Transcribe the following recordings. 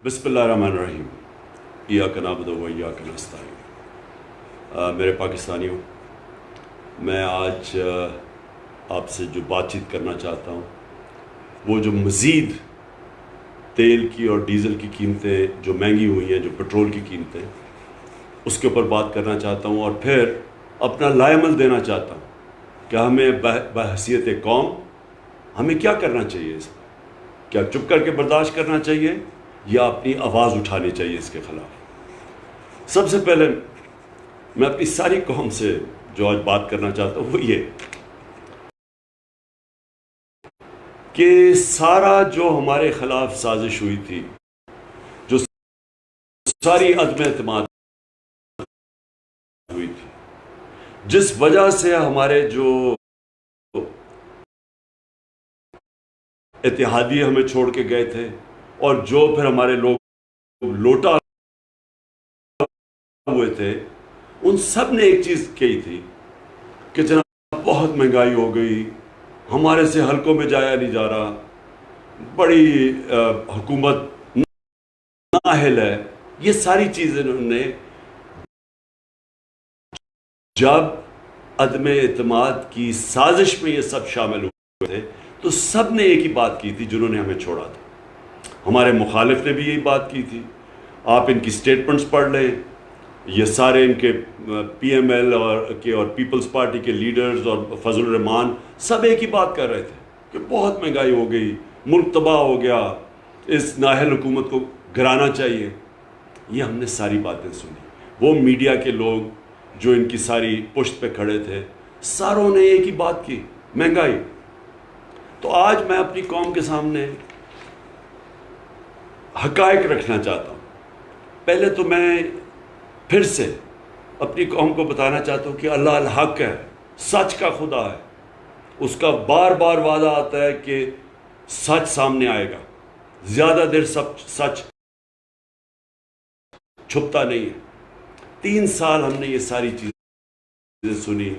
بسم اللہ الرحمن الرحیم ایاک نعبد و ایاک نستعین۔ میرے پاکستانیوں، میں آج آپ سے جو بات چیت کرنا چاہتا ہوں وہ جو مزید تیل کی اور ڈیزل کی قیمتیں جو مہنگی ہوئی ہیں، جو پٹرول کی قیمتیں، اس کے اوپر بات کرنا چاہتا ہوں، اور پھر اپنا لائے عمل دینا چاہتا ہوں کہ ہمیں بحیثیت قوم ہمیں کیا کرنا چاہیے۔ اس میں کیا چپ کر کے برداشت کرنا چاہیے یا اپنی آواز اٹھانی چاہیے اس کے خلاف؟ سب سے پہلے میں اپنی ساری قوم سے جو آج بات کرنا چاہتا ہوں وہ یہ کہ سارا جو ہمارے خلاف سازش ہوئی تھی، جو ساری عدم اعتماد ہوئی تھی، جس وجہ سے ہمارے جو اتحادی ہمیں چھوڑ کے گئے تھے اور جو پھر ہمارے لوگ لوٹا ہوئے تھے، ان سب نے ایک چیز کہی تھی کہ جناب بہت مہنگائی ہو گئی، ہمارے سے حلقوں میں جایا نہیں جا رہا، بڑی حکومت نااہل ہے۔ یہ ساری چیزیں انہوں نے جب عدم اعتماد کی سازش میں یہ سب شامل ہوئے تھے تو سب نے ایک ہی بات کی تھی جنہوں نے ہمیں چھوڑا تھا۔ ہمارے مخالف نے بھی یہی بات کی تھی۔ آپ ان کی سٹیٹمنٹس پڑھ لیں، یہ سارے ان کے پی ایم ایل اور پیپلز پارٹی کے لیڈرز اور فضل الرحمان سب ایک ہی بات کر رہے تھے کہ بہت مہنگائی ہو گئی، ملک تباہ ہو گیا، اس نااہل حکومت کو گرانا چاہیے۔ یہ ہم نے ساری باتیں سنی۔ وہ میڈیا کے لوگ جو ان کی ساری پشت پہ کھڑے تھے، ساروں نے ایک ہی بات کی، مہنگائی۔ تو آج میں اپنی قوم کے سامنے حقائق رکھنا چاہتا ہوں۔ پہلے تو میں پھر سے اپنی قوم کو بتانا چاہتا ہوں کہ اللہ الحق ہے، سچ کا خدا ہے۔ اس کا بار بار وعدہ آتا ہے کہ سچ سامنے آئے گا، زیادہ دیر سچ چھپتا نہیں ہے۔ 3 سال ہم نے یہ ساری چیزیں سنی۔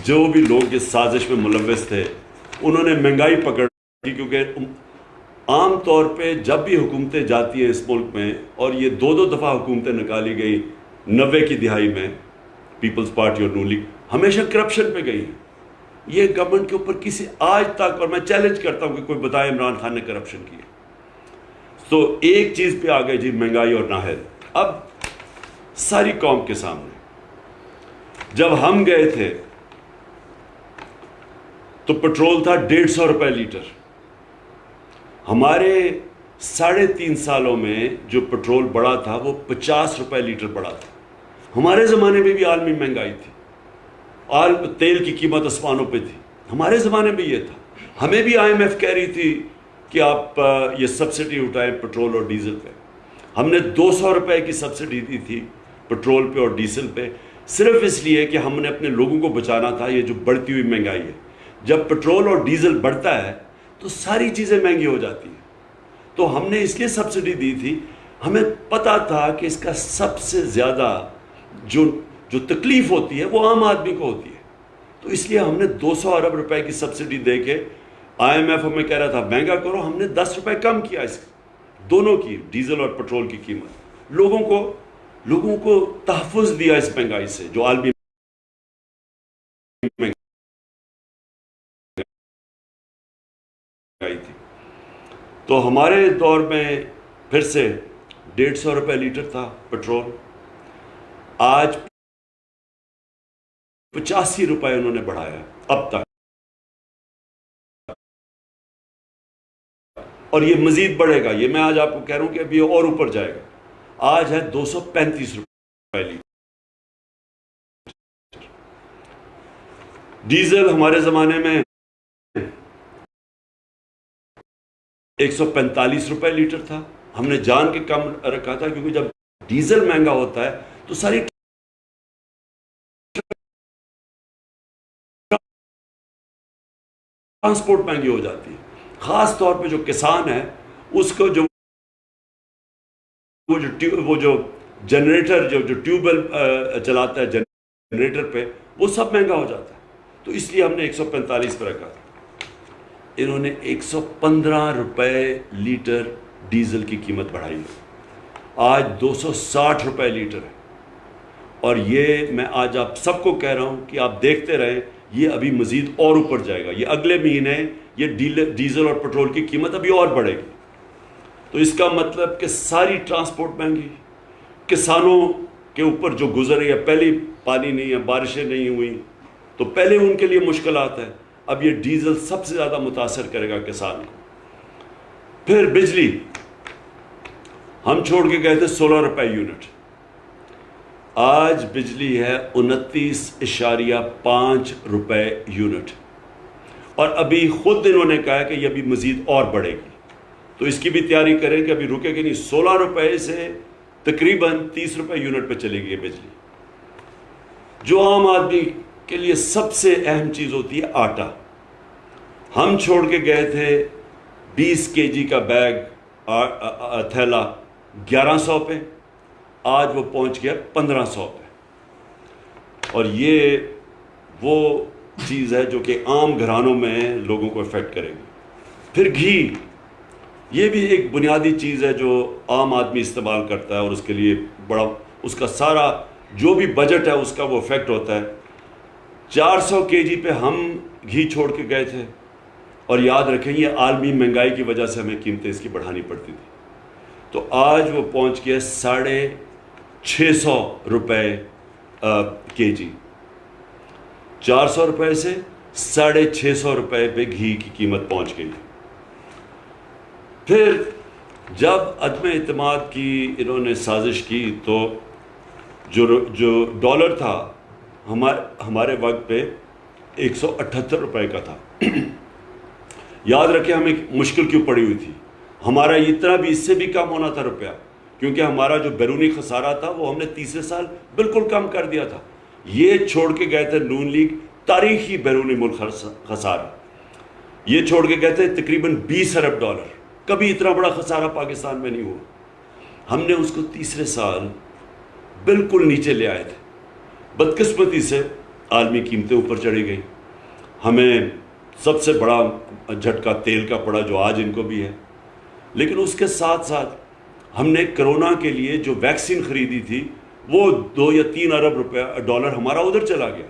جو بھی لوگ اس سازش میں ملوث تھے انہوں نے مہنگائی پکڑ لی، کیونکہ عام طور پہ جب بھی حکومتیں جاتی ہیں اس ملک میں، اور یہ 2 دفعہ حکومتیں نکالی گئی 90 کی دہائی میں، پیپلز پارٹی اور نون لیگ ہمیشہ کرپشن پہ گئی۔ یہ گورنمنٹ کے اوپر کسی آج تک، اور میں چیلنج کرتا ہوں کہ کوئی بتائے عمران خان نے کرپشن کی۔ تو ایک چیز پہ آ گئے جی، مہنگائی اور نااہل۔ اب ساری قوم کے سامنے جب ہم گئے تھے تو پٹرول تھا 150 روپے لیٹر۔ ہمارے 3.5 سالوں میں جو پٹرول بڑھا تھا وہ 50 روپے لیٹر بڑھا تھا۔ ہمارے زمانے میں بھی عالمی مہنگائی تھی، تیل کی قیمت آسمانوں پہ تھی، ہمارے زمانے میں یہ تھا۔ ہمیں بھی IMF کہہ رہی تھی کہ آپ یہ سبسڈی اٹھائیں پٹرول اور ڈیزل پہ۔ ہم نے 200 روپے کی سبسڈی دی تھی پٹرول پہ اور ڈیزل پہ، صرف اس لیے کہ ہم نے اپنے لوگوں کو بچانا تھا یہ جو بڑھتی ہوئی مہنگائی ہے۔ جب پٹرول اور ڈیزل بڑھتا ہے تو ساری چیزیں مہنگی ہو جاتی ہیں۔ تو ہم نے اس لیے سبسڈی دی تھی، ہمیں پتہ تھا کہ اس کا سب سے زیادہ جو تکلیف ہوتی ہے وہ عام آدمی کو ہوتی ہے۔ تو اس لیے ہم نے 200 ارب روپے کی سبسڈی دے کے، IMF ہمیں کہہ رہا تھا مہنگا کرو، ہم نے 10 روپے کم کیا اس دونوں کی، ڈیزل اور پٹرول کی قیمت۔ لوگوں کو تحفظ دیا اس مہنگائی سے جو عالمی مہنگائی تھی۔ تو ہمارے دور میں پھر سے 150 روپے لیٹر تھا پٹرول، آج 85 روپے انہوں نے بڑھایا اب تک، اور یہ مزید بڑھے گا۔ یہ میں آج آپ کو کہہ رہا ہوں کہ اب یہ اور اوپر جائے گا۔ آج ہے 235 روپے لیٹر۔ ڈیزل ہمارے زمانے میں 145 روپے لیٹر تھا۔ ہم نے جان کے کم رکھا تھا، کیونکہ جب ڈیزل مہنگا ہوتا ہے تو ساری ٹرانسپورٹ مہنگی ہو جاتی ہے۔ خاص طور پہ جو کسان ہے اس کو وہ جو جنریٹر جو ٹیوب ویل چلاتا ہے جنریٹر پہ، وہ سب مہنگا ہو جاتا ہے۔ تو اس لیے ہم نے 145 پہ رکھا تھا۔ انہوں نے 115 روپے لیٹر ڈیزل کی قیمت بڑھائی ہے، آج 260 روپے لیٹر ہے۔ اور یہ میں آج آپ سب کو کہہ رہا ہوں کہ آپ دیکھتے رہیں، یہ ابھی مزید اور اوپر جائے گا، یہ اگلے مہینے یہ ڈیزل اور پٹرول کی قیمت ابھی اور بڑھے گی۔ تو اس کا مطلب کہ ساری ٹرانسپورٹ مہنگی، کسانوں کے اوپر جو گزر رہی ہے، پہلی پانی نہیں ہے، بارشیں نہیں ہوئی تو پہلے ان کے لیے مشکلات ہیں، اب یہ ڈیزل سب سے زیادہ متاثر کرے گا کسان کو۔ پھر بجلی ہم چھوڑ کے گئے تھے 16 روپے یونٹ، آج بجلی ہے 29.5 روپے یونٹ، اور ابھی خود انہوں نے کہا کہ یہ ابھی مزید اور بڑھے گی، تو اس کی بھی تیاری کریں کہ ابھی رکے گی نہیں، 16 روپے سے تقریباً 30 روپے یونٹ پہ چلے گی یہ بجلی۔ جو عام آدمی کے لیے سب سے اہم چیز ہوتی ہے آٹا، ہم چھوڑ کے گئے تھے 20 کے جی کا بیگ تھیلا 1100 پہ، آج وہ پہنچ گیا 1500 پہ، اور یہ وہ چیز ہے جو کہ عام گھرانوں میں لوگوں کو افیکٹ کرے گی۔ پھر گھی، یہ بھی ایک بنیادی چیز ہے جو عام آدمی استعمال کرتا ہے، اور اس کے لیے بڑا اس کا سارا جو بھی بجٹ ہے اس کا وہ افیکٹ ہوتا ہے۔ 400 کے جی پہ ہم گھی چھوڑ کے گئے تھے، اور یاد رکھیں یہ عالمی مہنگائی کی وجہ سے ہمیں قیمتیں اس کی بڑھانی پڑتی تھی، تو آج وہ پہنچ گیا 650 روپے کے جی، 400 روپے سے 650 روپے پہ گھی کی قیمت پہنچ گئی۔ پھر جب عدم اعتماد کی انہوں نے سازش کی تو جو ڈالر تھا ہمارے وقت پہ 178 روپے کا تھا۔ یاد رکھیں ہمیں مشکل کیوں پڑی ہوئی تھی، ہمارا اتنا بھی اس سے بھی کم ہونا تھا روپیہ، کیونکہ ہمارا جو بیرونی خسارہ تھا وہ ہم نے تیسرے سال بالکل کم کر دیا تھا۔ یہ چھوڑ کے گئے تھے نون لیگ تاریخی بیرونی ملک خسارہ، یہ چھوڑ کے گئے تھے تقریباً 20 ارب ڈالر، کبھی اتنا بڑا خسارہ پاکستان میں نہیں ہوا، ہم نے اس کو تیسرے سال بالکل نیچے لے آئے تھے۔ بدقسمتی سے عالمی قیمتیں اوپر چڑھی گئیں، ہمیں سب سے بڑا جھٹکا تیل کا پڑا جو آج ان کو بھی ہے، لیکن اس کے ساتھ ساتھ ہم نے کرونا کے لیے جو ویکسین خریدی تھی وہ 2 یا 3 ارب ڈالر ہمارا ادھر چلا گیا،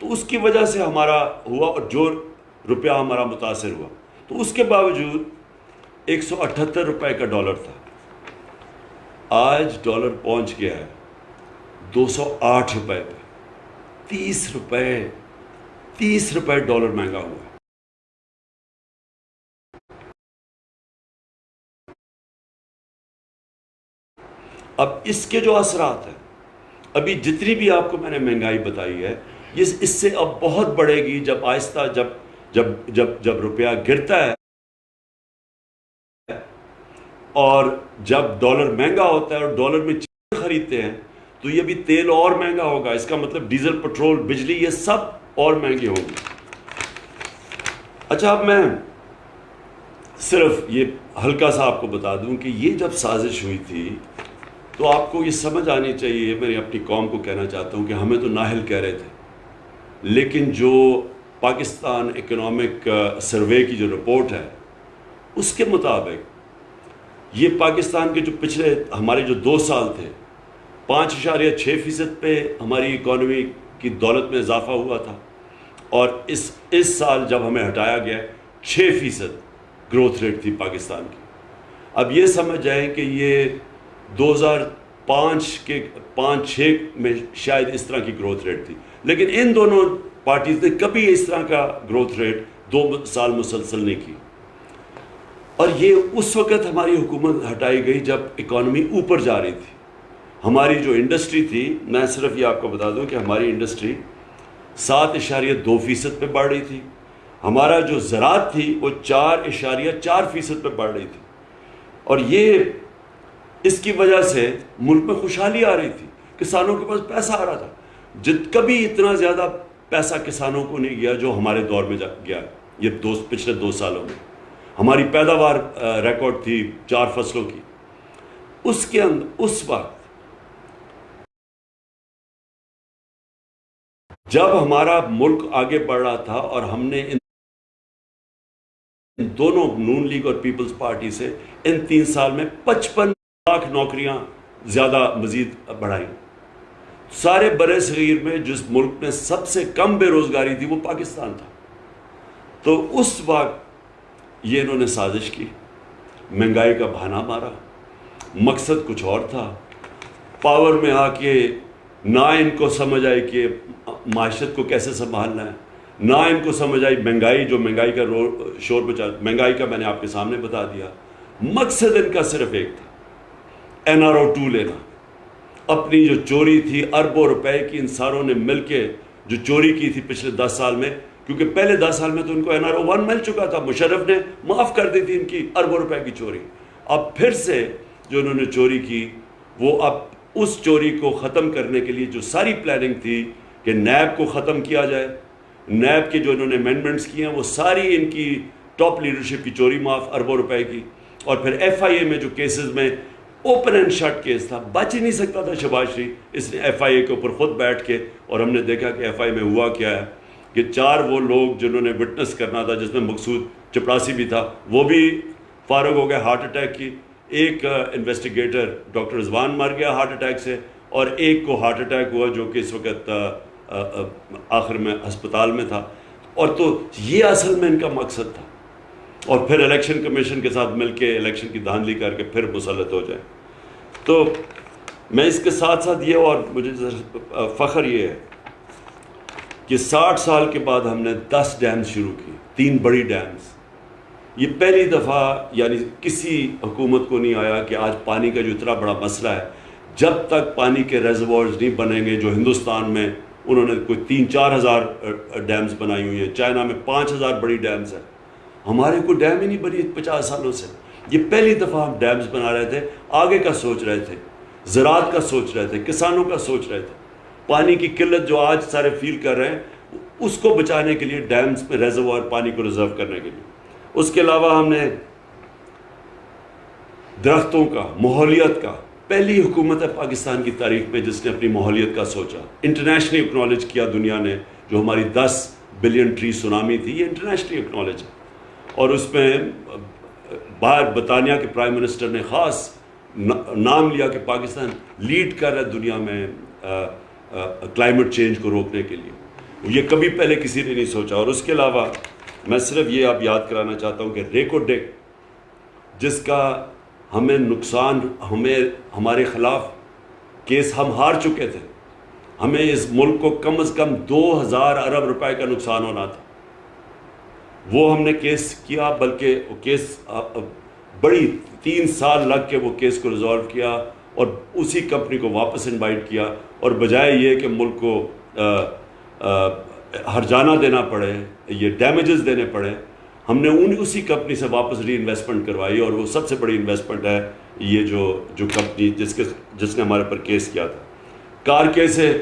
تو اس کی وجہ سے ہمارا ہوا، اور جو روپیہ ہمارا متاثر ہوا، تو اس کے باوجود 178 روپے کا ڈالر تھا، آج ڈالر پہنچ گیا ہے 208 روپے پہ، 30 روپے ڈالر مہنگا ہوا ہے۔ اب اس کے جو اثرات ہیں، ابھی جتنی بھی آپ کو میں نے مہنگائی بتائی ہے، یہ اس سے اب بہت بڑھے گی جب آہستہ جب روپیہ گرتا ہے اور جب ڈالر مہنگا ہوتا ہے اور ڈالر میں چیزیں خریدتے ہیں تو یہ بھی تیل اور مہنگا ہوگا، اس کا مطلب ڈیزل، پٹرول، بجلی یہ سب اور مہنگے ہوں گے۔ اچھا، اب میں صرف یہ ہلکا سا آپ کو بتا دوں کہ یہ جب سازش ہوئی تھی تو آپ کو یہ سمجھ آنی چاہیے، میں اپنی قوم کو کہنا چاہتا ہوں کہ ہمیں تو نااہل کہہ رہے تھے، لیکن جو پاکستان اکنامک سروے کی جو رپورٹ ہے اس کے مطابق یہ پاکستان کے جو پچھلے ہمارے جو 2 سال تھے 5.6% پہ ہماری اکانومی کی دولت میں اضافہ ہوا تھا، اور اس سال جب ہمیں ہٹایا گیا 6% گروتھ ریٹ تھی پاکستان کی۔ اب یہ سمجھ جائیں کہ یہ 2005 کے 5-6 میں شاید اس طرح کی گروتھ ریٹ تھی، لیکن ان دونوں پارٹیز نے کبھی اس طرح کا گروتھ ریٹ 2 سال مسلسل نہیں کی، اور یہ اس وقت ہماری حکومت ہٹائی گئی جب اکانومی اوپر جا رہی تھی۔ ہماری جو انڈسٹری تھی، میں صرف یہ آپ کو بتا دوں کہ ہماری انڈسٹری 7.2% پہ بڑھ رہی تھی، ہمارا جو زراعت تھی وہ 4.4% پہ بڑھ رہی تھی، اور یہ اس کی وجہ سے ملک میں خوشحالی آ رہی تھی، کسانوں کے پاس پیسہ آ رہا تھا، کبھی اتنا زیادہ پیسہ کسانوں کو نہیں گیا جو ہمارے دور میں گیا یہ پچھلے 2 سالوں میں۔ ہماری پیداوار ریکارڈ تھی 4 فصلوں کی، اس کے اندر اس وقت جب ہمارا ملک آگے بڑھ رہا تھا اور ہم نے دونوں نون لیگ اور پیپلز پارٹی سے ان 3 سال میں 55 لاکھ نوکریاں زیادہ مزید بڑھائیں. سارے برِ صغیر میں جس ملک میں سب سے کم بے روزگاری تھی وہ پاکستان تھا. تو اس وقت یہ انہوں نے سازش کی، مہنگائی کا بہانہ مارا، مقصد کچھ اور تھا. پاور میں آ کے نہ ان کو سمجھ آئی کہ معاشرت کو کیسے سنبھالنا ہے، نہ ان کو سمجھ آئی مہنگائی کا شور بچا. مہنگائی کا میں نے آپ کے سامنے بتا دیا. مقصد ان کا صرف ایک تھا، NRO2 لینا. اپنی جو چوری تھی اربوں روپے کی، ان ساروں نے مل کے جو چوری کی تھی پچھلے 10 سال میں، کیونکہ پہلے 10 سال میں تو ان کو NRO1 مل چکا تھا، مشرف نے معاف کر دی تھی ان کی اربوں روپے کی چوری. اب پھر سے جو انہوں نے چوری کی، وہ اب اس چوری کو ختم کرنے کے لیے جو ساری پلاننگ تھی کہ نیب کو ختم کیا جائے، نیب کے جو انہوں نے امینڈمنٹس کیے ہیں وہ ساری ان کی ٹاپ لیڈرشپ کی چوری معاف اربوں روپے کی. اور پھر FIA میں جو کیسز میں اوپن اینڈ شٹ کیس تھا، بچ ہی نہیں سکتا تھا شہباز شریف، اس نے FIA کے اوپر خود بیٹھ کے، اور ہم نے دیکھا کہ FIA میں ہوا کیا ہے کہ 4 وہ لوگ جنہوں نے وٹنس کرنا تھا، جس میں مقصود چپڑاسی بھی تھا، وہ بھی فارغ ہو گئے ہارٹ اٹیک کی. ایک انویسٹیگیٹر ڈاکٹر رضوان مر گیا ہارٹ اٹیک سے، اور ایک کو ہارٹ اٹیک ہوا جو کہ اس وقت آخر میں ہسپتال میں تھا. اور تو یہ اصل میں ان کا مقصد تھا، اور پھر الیکشن کمیشن کے ساتھ مل کے الیکشن کی دھاندلی کر کے پھر مسلط ہو جائیں. تو میں اس کے ساتھ ساتھ یہ، اور مجھے فخر یہ ہے کہ 60 سال کے بعد ہم نے 10 ڈیمز شروع کی، 3 بڑی ڈیمز. یہ پہلی دفعہ یعنی کسی حکومت کو نہیں آیا کہ آج پانی کا جو اتنا بڑا مسئلہ ہے، جب تک پانی کے ریزروارز نہیں بنیں گے، جو ہندوستان میں انہوں نے کوئی 3-4 ہزار ڈیمز بنائی ہوئی ہیں، چائنا میں 5,000 بڑی ڈیمز ہیں، ہمارے کوئی ڈیم ہی نہیں بنی 50 سالوں سے. یہ پہلی دفعہ ہم ڈیمز بنا رہے تھے، آگے کا سوچ رہے تھے، زراعت کا سوچ رہے تھے، کسانوں کا سوچ رہے تھے. پانی کی قلت جو آج سارے فیل کر رہے ہیں، اس کو بچانے کے لیے ڈیمز میں ریزروار پانی کو ریزرو کرنے کے لیے. اس کے علاوہ ہم نے درختوں کا، ماحولیت کا، پہلی حکومت ہے پاکستان کی تاریخ میں جس نے اپنی ماحولیت کا سوچا. انٹرنیشنلی اکنالج کیا دنیا نے، جو ہماری 10 بلین ٹری سونامی تھی، یہ انٹرنیشنلی اکنالج ہے. اور اس میں باہر برطانیہ کے پرائم منسٹر نے خاص نام لیا کہ پاکستان لیڈ کر رہا ہے دنیا میں کلائمیٹ چینج کو روکنے کے لیے. یہ کبھی پہلے کسی نے نہیں سوچا. اور اس کے علاوہ میں صرف یہ اب یاد کرانا چاہتا ہوں کہ ریکو ڈیک، جس کا ہمیں نقصان، ہمارے خلاف کیس ہم ہار چکے تھے، ہمیں اس ملک کو کم از کم 2000 ارب روپے کا نقصان ہونا تھا، وہ ہم نے کیس کیا. بلکہ وہ کیس بڑی 3 سال لگ کے وہ کیس کو ریزالو کیا، اور اسی کمپنی کو واپس انوائٹ کیا. اور بجائے یہ کہ ملک کو ہرجانہ دینا پڑے، یہ ڈیمیجز دینے پڑے، ہم نے اسی کمپنی سے واپس ری انویسٹمنٹ کروائی. اور وہ سب سے بڑی انویسٹمنٹ ہے یہ جو کمپنی جس نے ہمارے پر کیس کیا تھا. کار کیس سے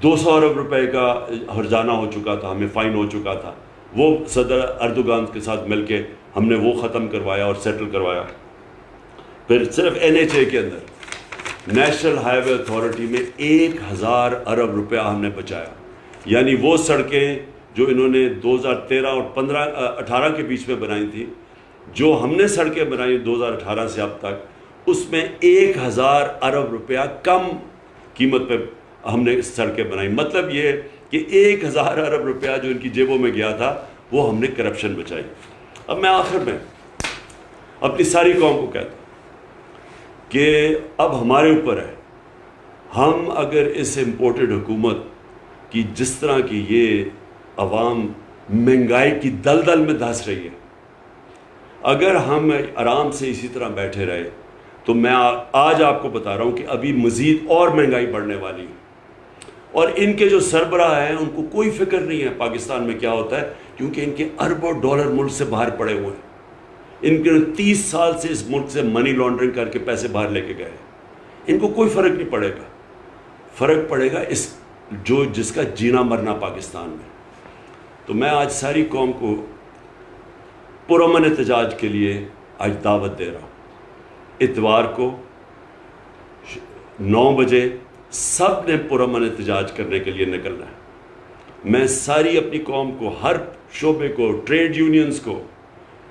200 ارب روپے کا ہرجانہ ہو چکا تھا، ہمیں فائن ہو چکا تھا. وہ صدر اردوغان کے ساتھ مل کے ہم نے وہ ختم کروایا اور سیٹل کروایا. پھر صرف NHA کے اندر نیشنل ہائی وے اتھارٹی میں 1000 ارب روپیہ ہم نے بچایا. یعنی وہ سڑکیں جو انہوں نے 2013 اور 18 کے بیچ میں بنائی تھی، جو ہم نے سڑکیں بنائی 2018 سے اب تک، اس میں 1000 ارب روپیہ کم قیمت پہ ہم نے سڑکیں بنائی. مطلب یہ کہ 1000 ارب روپیہ جو ان کی جیبوں میں گیا تھا وہ ہم نے کرپشن بچائی. اب میں آخر میں اپنی ساری قوم کو کہتا ہوں کہ اب ہمارے اوپر ہے، ہم اگر اس امپورٹڈ حکومت کی جس طرح کی یہ عوام مہنگائی کی دلدل میں دھنس رہی ہے، اگر ہم آرام سے اسی طرح بیٹھے رہے تو میں آج آپ کو بتا رہا ہوں کہ ابھی مزید اور مہنگائی بڑھنے والی ہے. اور ان کے جو سربراہ ہیں ان کو کوئی فکر نہیں ہے پاکستان میں کیا ہوتا ہے، کیونکہ ان کے اربوں ڈالر ملک سے باہر پڑے ہوئے ہیں. ان کے 30 سال سے اس ملک سے منی لانڈرنگ کر کے پیسے باہر لے کے گئے. ان کو کوئی فرق نہیں پڑے گا. فرق پڑے گا جس کا جینا مرنا پاکستان میں. تو میں آج ساری قوم کو پرامن احتجاج کے لیے آج دعوت دے رہا ہوں. اتوار کو 9 بجے سب نے پرامن احتجاج کرنے کے لیے نکلنا ہے. میں ساری اپنی قوم کو، ہر شعبے کو، ٹریڈ یونینز کو،